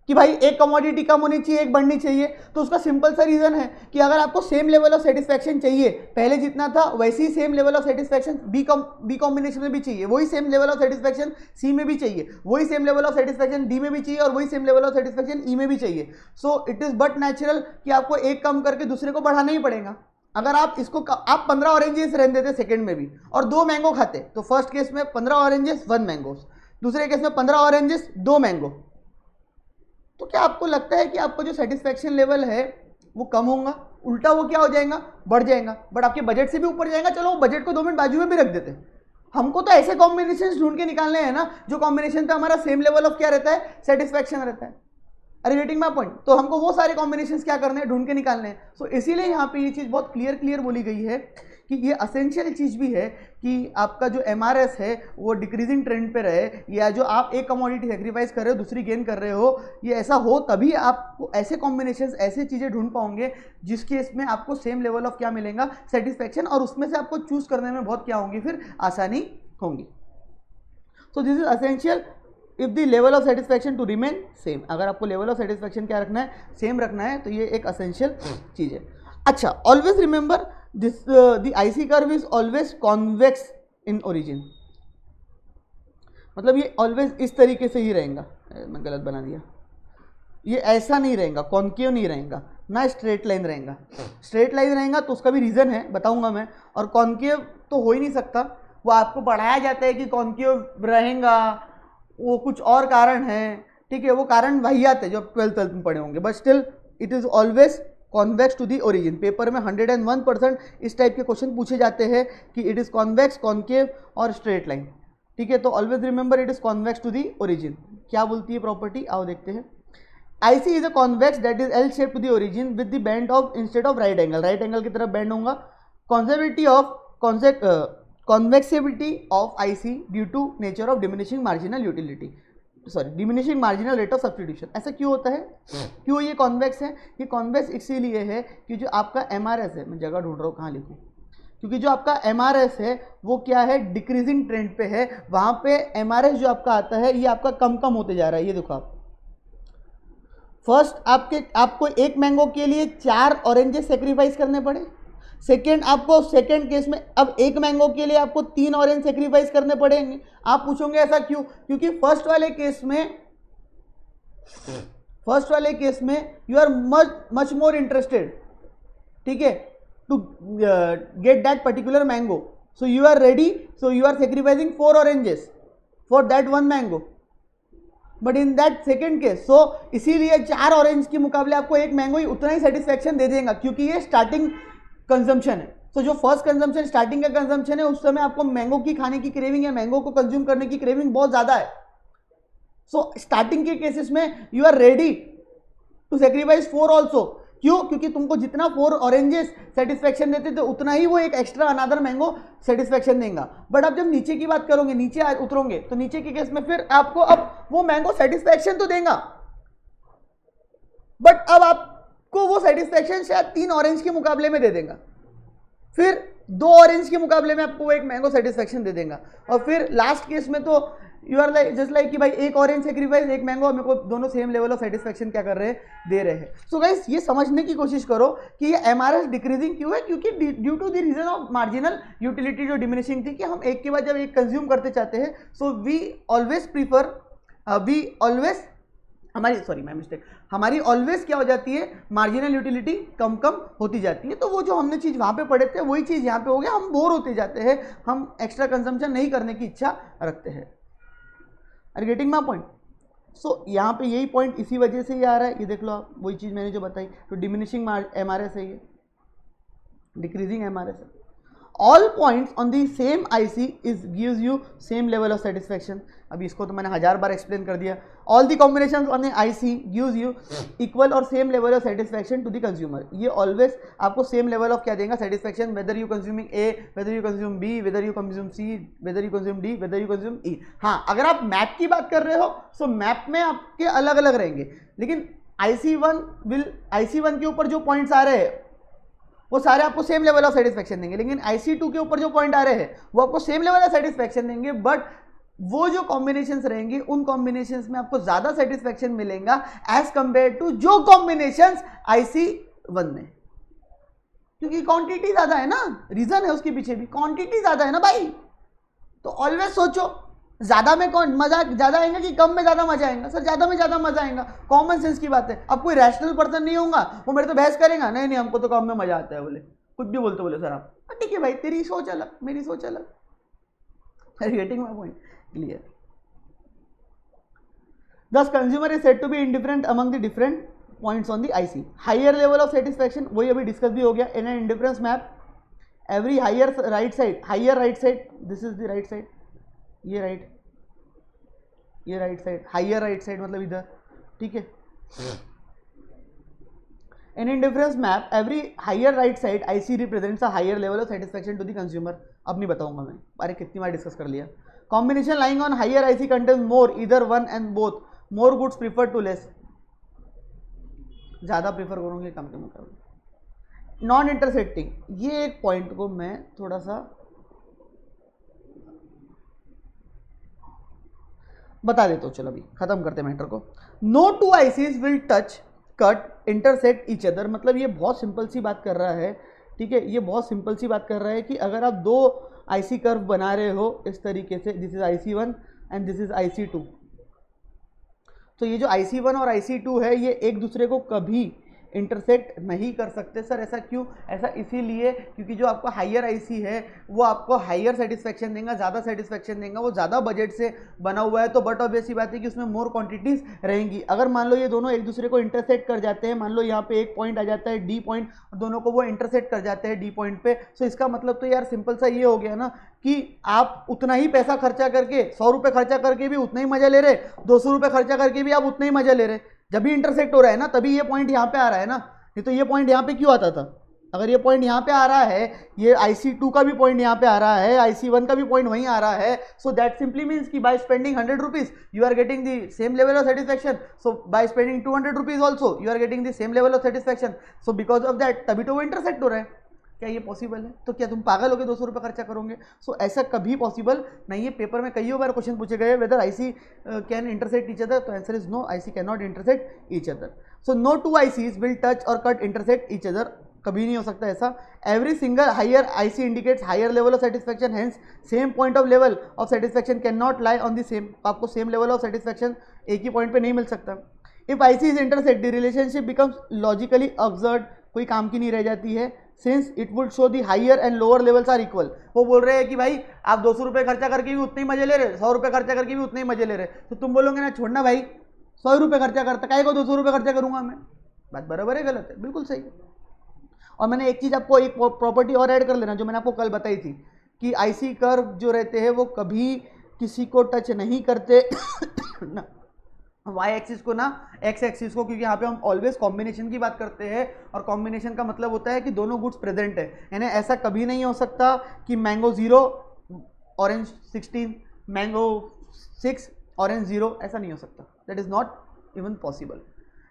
कि भाई एक कमोडिटी कम होनी चाहिए, एक बढ़नी चाहिए? तो उसका सिंपल सा रीजन है कि अगर आपको सेम लेवल ऑफ सेटिस्फैक्शन चाहिए, पहले जितना था वैसे ही same level of satisfaction B combination में भी चाहिए, वही same level of satisfaction C में भी चाहिए, वही same level of satisfaction D में भी चाहिए और वही same level of satisfaction E में भी चाहिए। So it is but natural कि आपको एक कम करके दूसरे को बढ़ाना ही पड़ेगा। अगर आप इसको आप 15 ऑरेंजेस रहने देते सेकंड में भी और 2 मैंगो खाते, तो फर्स्ट केस में 15 ऑरेंजेस 1 मैंगो, दूसरे केस में 15 ऑरेंजेस 2 मैंगो, तो क्या आपको लगता है कि आपका जो सेटिस्फैक्शन लेवल है वो कम होगा? उल्टा वो क्या हो जाएगा? बढ़ जाएगा, बट आपके बजट से भी ऊपर जाएगा। चलो बजट को 2 मिनट बाजू में भी रख देते, हमको तो ऐसे कॉम्बिनेशन ढूंढ के निकालने हैं ना जो कॉम्बिनेशन पे हमारा सेम लेवल ऑफ क्या रहता है? सेटिस्फैक्शन रहता है। Are you getting my point? तो हमको वो सारे कॉम्बिनेशंस क्या करने हैं? ढूंढ के निकालने हैं। सो इसीलिए यहाँ पे ये चीज़ बहुत क्लियर बोली गई है कि ये असेंशियल चीज़ भी है कि आपका जो MRS है वो डिक्रीजिंग ट्रेंड पे रहे, या जो आप एक कमोडिटी सेक्रीफाइस कर रहे हो दूसरी गेन कर रहे हो, ये ऐसा हो तभी आपको ऐसे कॉम्बिनेशंस, ऐसे चीज़ें ढूंढ पाओगे जिसके इसमें आपको सेम लेवल ऑफ क्या मिलेगा? सेटिस्फैक्शन, और उसमें से आपको चूज करने में बहुत क्या होंगी? फिर आसानी होंगी। So this is essential if the level of satisfaction to remain same. अगर आपको लेवल ऑफ सेटिस्फैक्शन क्या रखना है? सेम रखना है, तो ये एक असेंशियल चीज़ है। अच्छा, always remember this, the IC curve is always convex in origin, मतलब ये ऑलवेज इस तरीके से ही रहेगा। मैं गलत बना दिया, ये ऐसा नहीं रहेगा, कॉन्केव नहीं रहेगा, ना स्ट्रेट लाइन रहेगा। स्ट्रेट लाइन रहेगा तो उसका भी रीज़न है, बताऊंगा मैं। और कॉन्केव तो हो ही नहीं सकता, वो आपको पढ़ाया जाता है कि कॉन्केव रहेगा, वो कुछ और कारण है, ठीक है, वो कारण वही आते हैं जो आप 12th में पढ़े होंगे, but still it is always convex to the origin. Paper में 101% इस टाइप के क्वेश्चन पूछे जाते हैं कि इट इज़ कॉन्वेक्स, कॉन्केव और स्ट्रेट लाइन, ठीक है। तो always remember it is convex to the origin. क्या बोलती है प्रॉपर्टी? आओ देखते हैं। IC is a convex that is L shape to the origin with the bend of instead of right angle, right angle की तरफ बैंड होगा। Convexity of IC due to nature of diminishing marginal utility, sorry diminishing marginal rate of substitution. ऐसा क्यों होता है? क्यों ये convex है? ये कॉन्वेक्स इसीलिए है कि जो आपका MRS है, मैं जगह ढूंढ रहा हूँ कहाँ लिखूँ, क्योंकि जो आपका MRS है वो क्या है? डिक्रीजिंग ट्रेंड पे है। वहाँ पे MRS जो आपका आता है ये आपका कम होते जा रहा है। ये देखो आप, फर्स्ट आपको एक मैंगो के लिए 4 ऑरेंजेस सेक्रीफाइस करने पड़े। सेकेंड, आपको सेकेंड केस में अब एक मैंगो के लिए आपको 3 ऑरेंज सेक्रीफाइस करने पड़ेंगे। आप पूछोगे ऐसा क्यों? क्योंकि फर्स्ट वाले केस में you are much more interested, ठीक है, to get that particular mango, so you are ready, so you are sacrificing 4 oranges for that 1 mango. But in that second case, so इसीलिए 4 ऑरेंज के मुकाबले आपको एक mango ही उतना ही satisfaction दे देगा, क्योंकि ये स्टार्टिंग कंजम्पशन है। तो जो फर्स्ट कंजम्पशन, स्टार्टिंग का कंजम्पशन है, उस समय आपको मैंगो की खाने की क्रेविंग या मैंगो को कंज्यूम करने की क्रेविंग बहुत ज़्यादा है, सो स्टार्टिंग के केसेस में you are ready to sacrifice 4 also. क्यों? क्योंकि तुमको जितना 4 ऑरेंजेस सेटिस्फेक्शन देते थे उतना ही वो एक एक्स्ट्रा अनदर मैंगो सेटिस्फेक्शन देगा। बट अब जब नीचे की बात करोगे, नीचे उतरोगे, तो नीचे के केस में फिर आपको अब वो मैंगो सेटिस्फेक्शन तो देगा, बट अब आपको वो सेटिस्फेक्शन शायद 3 ऑरेंज के मुकाबले में दे देगा, फिर 2 ऑरेंज के मुकाबले में आपको एक मैंगो सेटिस्फेक्शन दे देगा, और फिर लास्ट केस में तो you are like just like कि भाई एक ऑरेंज सेक्रीफाइस एक मैंगो, मेरे को दोनों सेम लेवल ऑफ सेटिस्फेक्शन क्या कर रहे हैं, दे रहे हैं। सो गाइस ये समझने की कोशिश करो कि ये एमआरएस डिक्रीजिंग क्यों है, क्योंकि due to the reason of marginal utility जो डिमिनिशिंग थी, कि हम एक के बाद जब एक कंज्यूम करते चाहते हैं, सो वी ऑलवेज हमारी ऑलवेज क्या हो जाती है, मार्जिनल यूटिलिटी कम कम होती जाती है। तो वो जो हमने चीज़ वहाँ पे पढ़े थे वही चीज़ यहाँ पे हो गया, हम बोर होते जाते हैं, हम एक्स्ट्रा कंजम्पशन नहीं करने की इच्छा रखते हैं। Are getting my point? So यहाँ पे यही पॉइंट इसी वजह से ही आ रहा है, ये देख लो आप, वही चीज़ मैंने जो बताई, तो डिमिनिशिंग एमआरएस है ये, डिक्रीजिंग एमआरएस है। All points on the same IC is gives you same level of satisfaction. अभी इसको तो मैंने 1000 बार एक्सप्लेन कर दिया। All the combination on the IC gives you equal और same level of satisfaction to the consumer. ये ऑलवेज आपको सेम लेवल ऑफ क्या देगा, satisfaction, whether you consuming A, whether you consume B, whether you consume C, whether you consume D, weather you consume ई। हाँ, अगर आप map की बात कर रहे हो सो मैप में आपके अलग अलग रहेंगे, लेकिन IC1 के ऊपर जो पॉइंट्स आ रहे हैं वो सारे आपको सेम लेवल ऑफ सेटिस्फेक्शन देंगे, लेकिन IC2 के ऊपर जो पॉइंट आ रहे हैं वो आपको सेम लेवल ऑफ सेटिस्फेक्शन देंगे, बट वो जो कॉम्बिनेशंस रहेंगे उन कॉम्बिनेशंस में आपको ज्यादा सेटिस्फेक्शन मिलेगा एज कंपेयर टू जो कॉम्बिनेशंस IC1 में, क्योंकि क्वांटिटी ज्यादा है ना, रीजन है उसके पीछे भी, क्वांटिटी ज्यादा है ना भाई। तो ऑलवेज सोचो ज्यादा में कौन मजा ज्यादा आएगा कि कम में ज्यादा मजा आएगा? सर ज्यादा में ज्यादा मजा आएगा, कॉमन सेंस की बात है। अब कोई रैशनल पर्सन नहीं होगा वो मेरे तो बहस करेगा, नहीं नहीं हमको तो कम में मजा आता है, बोले कुछ भी बोलते बोले सर आप, ठीक है भाई, तेरी सोच अलग मेरी सोच अलग। Getting my point? Clear? Thus consumer is said to be indifferent among the different points on the IC. Higher level of satisfaction, वही अभी डिस्कस भी हो गया। In an indifference map, every higher right side, this is the right side, ये right side, higher right side मतलब इधर, ठीक है। In indifference map every higher right side IC represents a higher level of satisfaction to the consumer. अब नहीं बताऊंगा मैं, अरे कितनी बार डिस्कस कर लिया। Combination lying on higher IC contains more, इधर one and both, more goods prefer to less, ज्यादा प्रीफर करूंगे कम के मुकाबले। नॉन इंटरसेक्टिंग, ये एक पॉइंट को मैं थोड़ा सा बता देता हूँ, चलो अभी खत्म करते मैटर को। No two ICs will touch, cut, intersect each other, मतलब ये बहुत सिंपल सी बात कर रहा है, ठीक है, ये बहुत सिंपल सी बात कर रहा है कि अगर आप 2 आईसी कर्व बना रहे हो इस तरीके से, this is IC1 and this is IC2, तो ये जो IC1 और IC2 है ये एक दूसरे को कभी इंटरसेक्ट नहीं कर सकते। सर ऐसा क्यों? ऐसा इसीलिए क्योंकि जो आपका हाइयर आईसी है वो आपको हाइयर सेटिस्फेक्शन देगा, ज़्यादा सेटिस्फेक्शन देगा, वो ज़्यादा बजट से बना हुआ है, तो बट ऑब्वियस बात है कि उसमें मोर क्वांटिटीज रहेंगी। अगर मान लो ये दोनों एक दूसरे को इंटरसेक्ट कर जाते हैं, मान लो यहाँ पे एक पॉइंट आ जाता है D पॉइंट, दोनों को वो इंटरसेक्ट कर जाते हैं D पॉइंट पे, तो इसका मतलब तो यार सिंपल सा ये हो गया ना कि आप उतना ही पैसा खर्चा करके, 100 रुपये खर्चा करके भी उतना ही मजा ले रहे, 200 रुपये खर्चा करके भी आप उतना ही मजा ले रहे। जब भी इंटरसेक्ट हो रहा है ना तभी ये पॉइंट यहाँ पे आ रहा है ना, नहीं तो ये पॉइंट यहाँ पे क्यों आता था? अगर ये पॉइंट यहाँ पे आ रहा है, ये IC2 का भी पॉइंट यहाँ पे आ रहा है, IC1 का भी पॉइंट वहीं आ रहा है, सो दैट सिंपली मीन्स कि by spending 100 rupees you are getting the same level of satisfaction, so by spending 200 rupees also you are getting the same level of satisfaction, so because of that तभी तो वो intersect हो रहा है। क्या ये possible है? तो क्या तुम पागल हो गए 200 रुपये खर्चा करोगे? सो ऐसा कभी पॉसिबल नहीं है। पेपर में कई बार क्वेश्चन पूछे गए whether IC can intersect each other, तो answer is no, IC can not intersect each other. So no two ICs will touch और कट इंटरसेक्ट ईच अदर, कभी नहीं हो सकता ऐसा। Every single higher IC indicates higher level of satisfaction, hence same point of level of satisfaction can not lie on the same, आपको same level of satisfaction एक ही point पे नहीं मिल सकता। If IC is intersect the relationship becomes logically absurd, कोई काम की नहीं रह जाती है, since it would show the higher and lower levels are equal. वो बोल रहे हैं कि भाई आप 200 रुपये खर्चा करके भी उतने ही मजे ले रहे, 100 रुपये खर्चा करके भी उतने ही मजे ले रहे, तो तुम बोलोगे ना छोड़ना भाई 100 रुपये खर्चा करता, काहे को 200 रुपये खर्चा करूंगा मैं? बात बराबर है गलत है? बिल्कुल सही। और मैंने एक चीज़ आपको, एक प्रॉपर्टी और ऐड कर लेना जो मैंने आपको कल बताई थी कि IC कर्व जो रहते हैं वो कभी किसी को टच नहीं करते ना, वाई एक्सिस को ना एक्स एक्सिस को, क्योंकि यहाँ पे हम ऑलवेज कॉम्बिनेशन की बात करते हैं और कॉम्बिनेशन का मतलब होता है कि दोनों गुड्स प्रेजेंट है। यानी ऐसा कभी नहीं हो सकता कि मैंगो 0 ऑरेंज 16, मैंगो 6 ऑरेंज 0, ऐसा नहीं हो सकता। That is not even possible.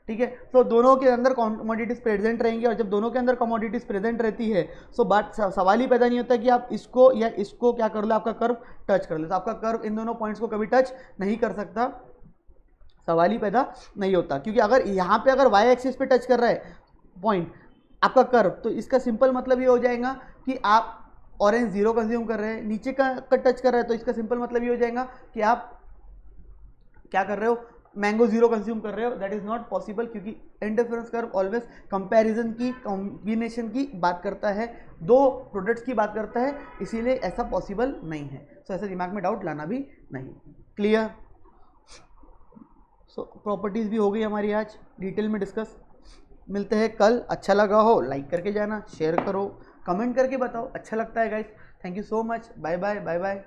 ठीक है, तो दोनों के अंदर कमोडिटीज प्रेजेंट रहेंगी और जब दोनों के अंदर कमोडिटीज प्रेजेंट रहती है सो बात सवाल ही पैदा नहीं होता कि आप इसको या इसको क्या कर लो, आपका कर्व टच कर लो। तो आपका कर्व इन दोनों पॉइंट्स को कभी टच नहीं कर सकता, सवाल ही पैदा नहीं होता। क्योंकि अगर यहाँ पे अगर वाई एक्सिस पे टच कर रहा है पॉइंट आपका कर्व, तो इसका सिंपल मतलब ये हो जाएगा कि आप ऑरेंज 0 कंज्यूम कर रहे हैं, नीचे का टच कर रहा है तो इसका सिंपल मतलब ये हो जाएगा कि आप क्या कर रहे हो, मैंगो 0 कंज्यूम कर रहे हो। दैट इज नॉट पॉसिबल, क्योंकि इंटरफेरेंस कर्व ऑलवेज कंपैरिजन की, कॉम्बिनेशन की बात करता है, दो प्रोडक्ट्स की बात करता है, इसीलिए ऐसा पॉसिबल नहीं है। सो ऐसे दिमाग में डाउट लाना भी नहीं। क्लियर? सो प्रॉपर्टीज़ भी हो गई हमारी आज डिटेल में डिस्कस। मिलते हैं कल। अच्छा लगा हो लाइक करके जाना, शेयर करो, कमेंट करके बताओ अच्छा लगता है guys. Thank you so much, bye bye bye bye.